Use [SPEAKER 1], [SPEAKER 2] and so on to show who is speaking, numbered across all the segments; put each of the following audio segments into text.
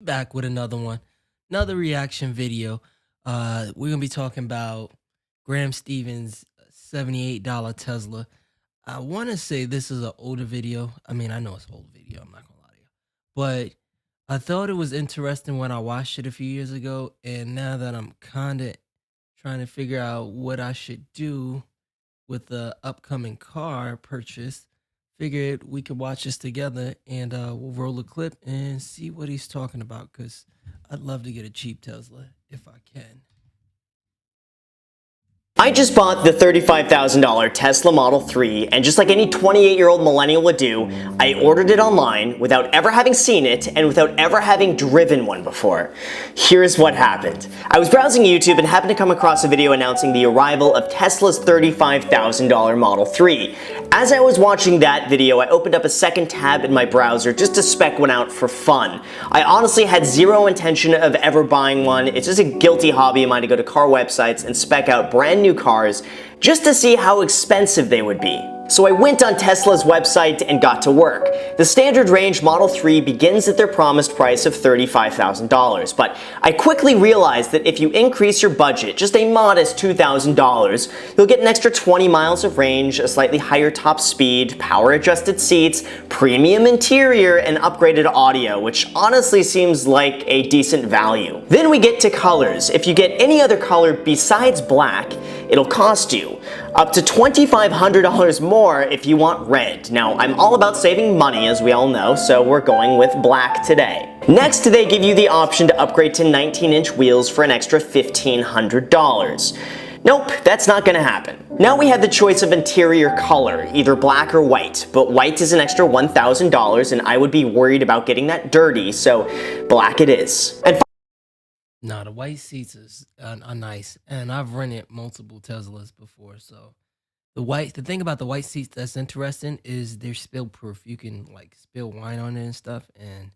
[SPEAKER 1] Back with another one, another reaction video. We're gonna be talking about Graham Stevens' $78 Tesla. I want to say this is an older video. I mean, I know it's an old video. I'm not gonna lie to you, but I thought it was interesting when I watched it a few years ago, and now that I'm kind of trying to figure out what I should do with the upcoming car purchase, figured we could watch this together and we'll roll a clip and see what he's talking about because I'd love to get a cheap Tesla if I can.
[SPEAKER 2] I just bought the $35,000 Tesla Model 3, and just like any 28-year-old millennial would do, I ordered it online without ever having seen it and without ever having driven one before. Here's what happened. I was browsing YouTube and happened to come across a video announcing the arrival of Tesla's $35,000 Model 3. As I was watching that video, I opened up a second tab in my browser just to spec one out for fun. I honestly had zero intention of ever buying one. It's just a guilty hobby of mine to go to car websites and spec out brand new cars just to see how expensive they would be. So I went on Tesla's website and got to work. The standard range Model 3 begins at their promised price of $35,000, but I quickly realized that if you increase your budget just a modest $2,000, you'll get an extra 20 miles of range, a slightly higher top speed, power-adjusted seats, premium interior, and upgraded audio, which honestly seems like a decent value. Then we get to colors. If you get any other color besides black, it'll cost you up to $2,500 more if you want red. Now, I'm all about saving money, as we all know, so we're going with black today. Next, they give you the option to upgrade to 19-inch wheels for an extra $1,500. Nope, that's not gonna happen. Now we have the choice of interior color, either black or white, but white is an extra $1,000 and I would be worried about getting that dirty, so black it is. And
[SPEAKER 1] Now the white seats are nice, and I've rented multiple Teslas before. So the thing about the white seats that's interesting is they're spill proof. You can like spill wine on it and stuff, and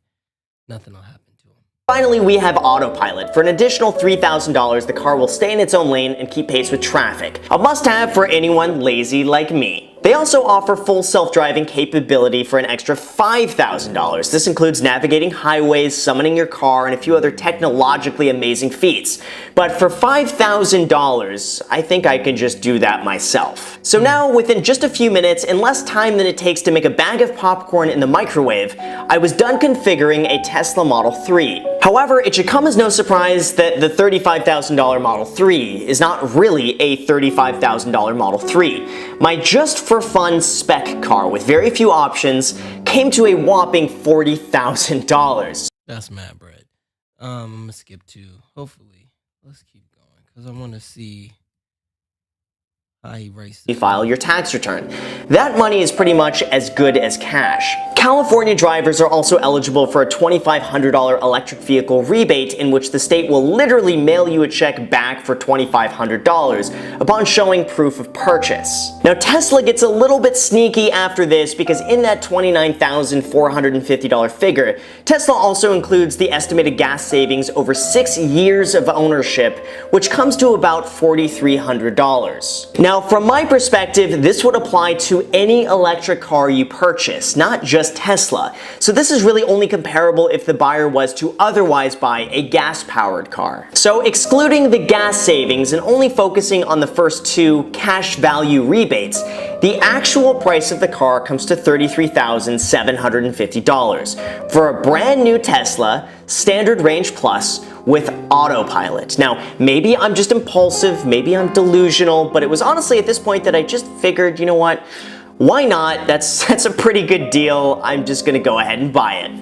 [SPEAKER 1] nothing will happen to them.
[SPEAKER 2] finally, we have autopilot. For an additional $3,000, the car will stay in its own lane and keep pace with traffic. A must-have for anyone lazy like me. They also offer full self-driving capability for an extra $5,000. This includes navigating highways, summoning your car, and a few other technologically amazing feats. But for $5,000, I think I can just do that myself. So now, within just a few minutes, in less time than it takes to make a bag of popcorn in the microwave, I was done configuring a Tesla Model 3. However, it should come as no surprise that the $35,000 Model 3 is not really a $35,000 Model 3. My just-for-fun spec car with very few options came to a whopping $40,000.
[SPEAKER 1] That's mad bread. I'm gonna skip to hopefully. Let's keep going because I want to see how he writes.
[SPEAKER 2] You file your tax return. That money is pretty much as good as cash. California drivers are also eligible for a $2,500 electric vehicle rebate in which the state will literally mail you a check back for $2,500 upon showing proof of purchase. Now Tesla gets a little bit sneaky after this because in that $29,450 figure, Tesla also includes the estimated gas savings over 6 years of ownership, which comes to about $4,300. Now from my perspective, this would apply to any electric car you purchase, not just Tesla. So this is really only comparable if the buyer was to otherwise buy a gas-powered car. So excluding the gas savings and only focusing on the first two cash value rebates, the actual price of the car comes to $33,750 for a brand new Tesla Standard Range Plus with autopilot. Now, maybe I'm just impulsive, maybe I'm delusional, but it was honestly at this point that I just figured, you know what? Why not? That's a pretty good deal. I'm just gonna go ahead and buy it.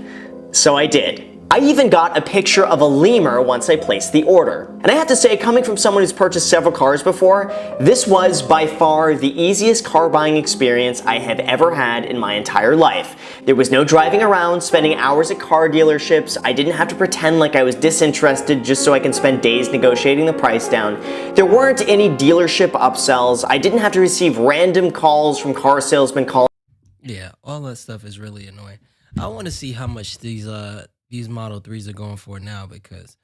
[SPEAKER 2] So I did. I even got a picture of a lemur once I placed the order. And I have to say, coming from someone who's purchased several cars before, this was by far the easiest car buying experience I have ever had in my entire life. There was no driving around, spending hours at car dealerships. I didn't have to pretend like I was disinterested just so I can spend days negotiating the price down. There weren't any dealership upsells. I didn't have to receive random calls from car salesmen calling.
[SPEAKER 1] Yeah, all that stuff is really annoying. I want to see how much these Model 3s are going for now because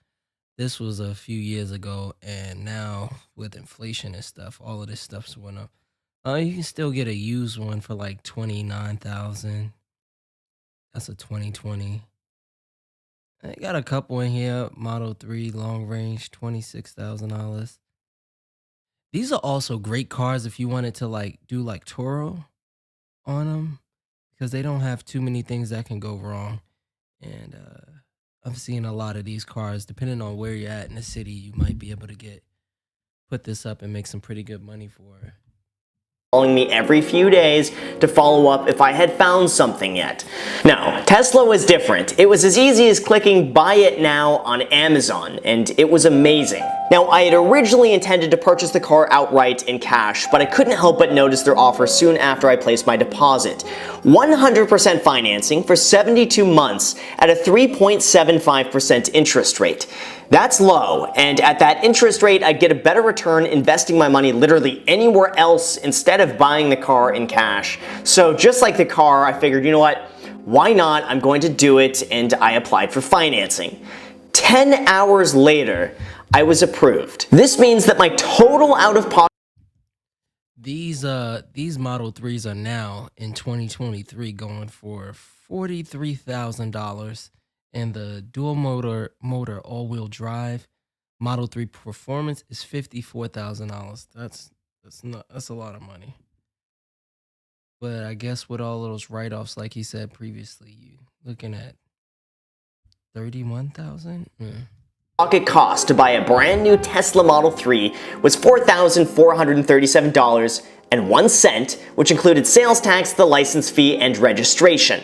[SPEAKER 1] this was a few years ago and now with inflation and stuff, all of this stuff's went up. You can still get a used one for like 29,000. That's a 2020. I got a couple in here. Model 3 long range, $26,000. These are also great cars if you wanted to like do like Toro on them because they don't have too many things that can go wrong. And I'm seeing a lot of these cars. Depending on where you're at in the city, you might be able to put this up and make some pretty good money for it.
[SPEAKER 2] Calling me every few days to follow up if I had found something yet. No, Tesla was different. It was as easy as clicking buy it now on Amazon, and it was amazing. Now, I had originally intended to purchase the car outright in cash, but I couldn't help but notice their offer soon after I placed my deposit. 100% financing for 72 months at a 3.75% interest rate. That's low, and at that interest rate, I'd get a better return investing my money literally anywhere else instead of buying the car in cash. So just like the car, I figured, you know what, why not? I'm going to do it, and I applied for financing. 10 hours later, I was approved. This means that my total out-of-pocket
[SPEAKER 1] These Model 3s are now in 2023 going for $43,000, and the dual motor all-wheel drive Model 3 Performance is $54,000. That's a lot of money. But I guess with all those write-offs, like he said previously, you looking at 31,000.
[SPEAKER 2] pocket cost to buy a brand new Tesla Model 3 was $4,437.01, which included sales tax, the license fee, and registration.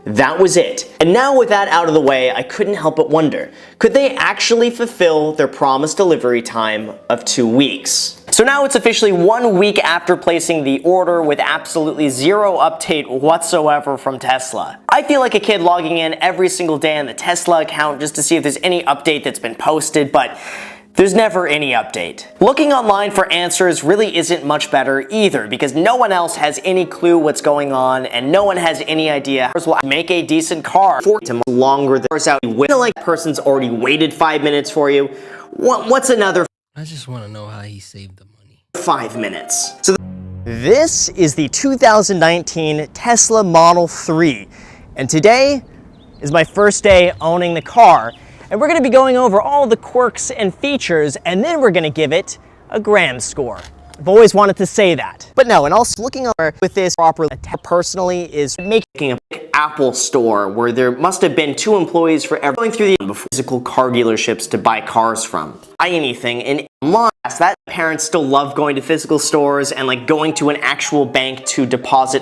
[SPEAKER 2] That was it. And now with that out of the way, I couldn't help but wonder, could they actually fulfill their promised delivery time of 2 weeks? So now it's officially 1 week after placing the order with absolutely zero update whatsoever from Tesla. I feel like a kid logging in every single day on the Tesla account just to see if there's any update that's been posted, but there's never any update. Looking online for answers really isn't much better either, because no one else has any clue what's going on and no one has any idea how to make a decent car for longer than out. Like the person's already waited 5 minutes for you. What's another?
[SPEAKER 1] I just want to know how he saved the money.
[SPEAKER 2] 5 minutes. So this is the 2019 Tesla Model 3, and today is my first day owning the car. And we're going to be going over all the quirks and features, and then we're going to give it a Graham score. I've always wanted to say that. But no, and also looking over with this properly personally is making a Apple store where there must have been 2 employees for every going through the physical car dealerships to buy cars from. Buy anything in online. That parents still love going to physical stores and like going to an actual bank to deposit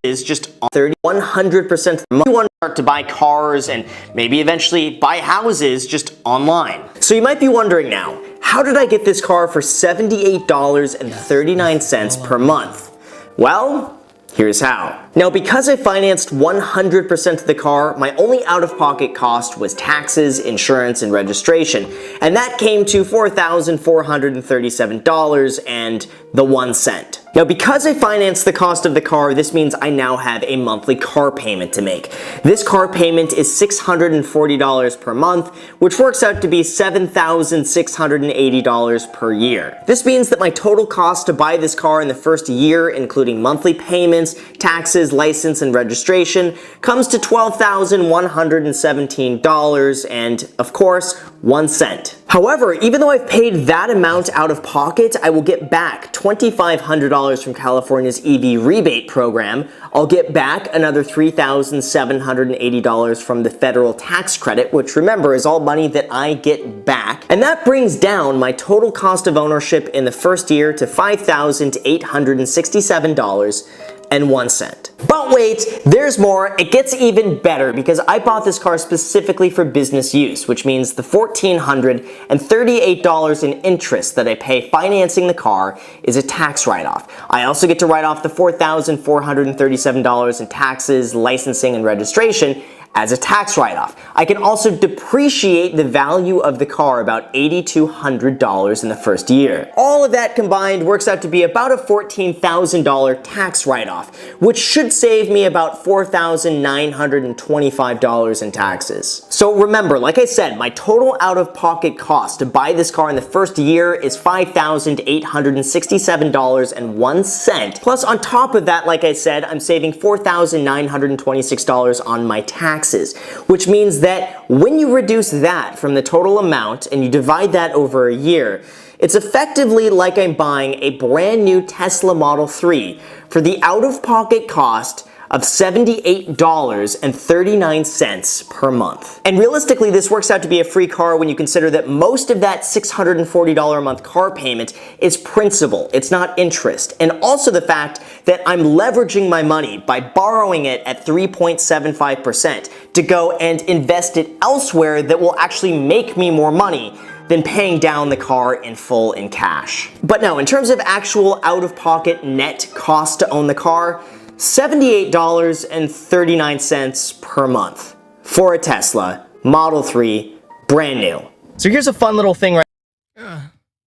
[SPEAKER 2] is just 100%. You want to start to buy cars and maybe eventually buy houses just online. So you might be wondering now, how did I get this car for $78.39 per month? Well, here's how. Now, because I financed 100% of the car, my only out-of-pocket cost was taxes, insurance, and registration, and that came to $4,437.01. Now, because I financed the cost of the car, this means I now have a monthly car payment to make. This car payment is $640 per month, which works out to be $7,680 per year. This means that my total cost to buy this car in the first year, including monthly payments, taxes, license, and registration, comes to $12,117 and, of course, 1 cent. However, even though I've paid that amount out of pocket, I will get back $2,500 from California's EV rebate program. I'll get back another $3,780 from the federal tax credit, which remember is all money that I get back. And that brings down my total cost of ownership in the first year to $5,867.01. But wait, there's more. It gets even better because I bought this car specifically for business use, which means the $1,438 in interest that I pay financing the car is a tax write-off. I also get to write off the $4,437 in taxes, licensing, and registration as a tax write-off. I can also depreciate the value of the car about $8,200 in the first year. All of that combined works out to be about a $14,000 tax write-off, which should save me about $4,925 in taxes. So remember, like I said, my total out-of-pocket cost to buy this car in the first year is $5,867.01. Plus, on top of that, like I said, I'm saving $4,926 on my taxes. taxes, which means that when you reduce that from the total amount and you divide that over a year, it's effectively like I'm buying a brand new Tesla Model 3 for the out-of-pocket cost of $78.39 per month. And realistically, this works out to be a free car when you consider that most of that $640 a month car payment is principal, it's not interest. And also the fact that I'm leveraging my money by borrowing it at 3.75% to go and invest it elsewhere that will actually make me more money than paying down the car in full in cash. But no, in terms of actual out-of-pocket net cost to own the car, $78.39 per month for a Tesla Model 3, brand new. So here's a fun little thing right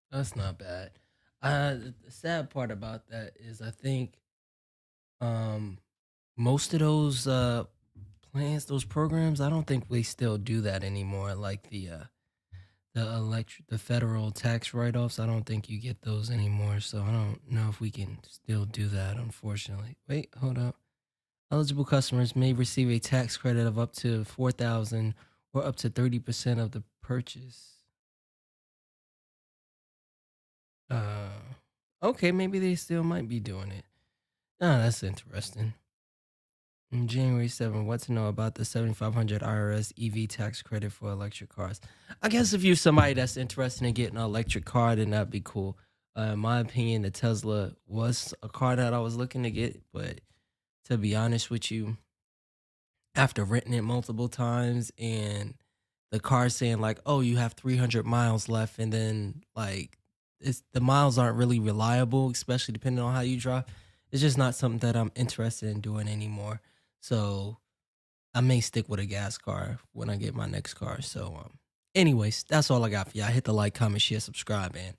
[SPEAKER 1] That's not bad. The sad part about that is I think most of those plans, those programs, I don't think we still do that anymore. Like the federal tax write-offs, I don't think you get those anymore. So I don't know if we can still do that, unfortunately. Wait, hold up. Eligible customers may receive a tax credit of up to $4,000 or up to 30% of the purchase. Okay, maybe they still might be doing it. Ah, that's interesting. On January 7th, what to know about the 7,500 IRS EV tax credit for electric cars? I guess if you're somebody that's interested in getting an electric car, then that'd be cool. In my opinion, the Tesla was a car that I was looking to get, but to be honest with you, after renting it multiple times and the car saying like, "Oh, you have 300 miles left," and then like the miles aren't really reliable, especially depending on how you drive. It's just not something that I'm interested in doing anymore. So I may stick with a gas car when I get my next car. So anyways, that's all I got for y'all. Hit the like, comment, share, subscribe, and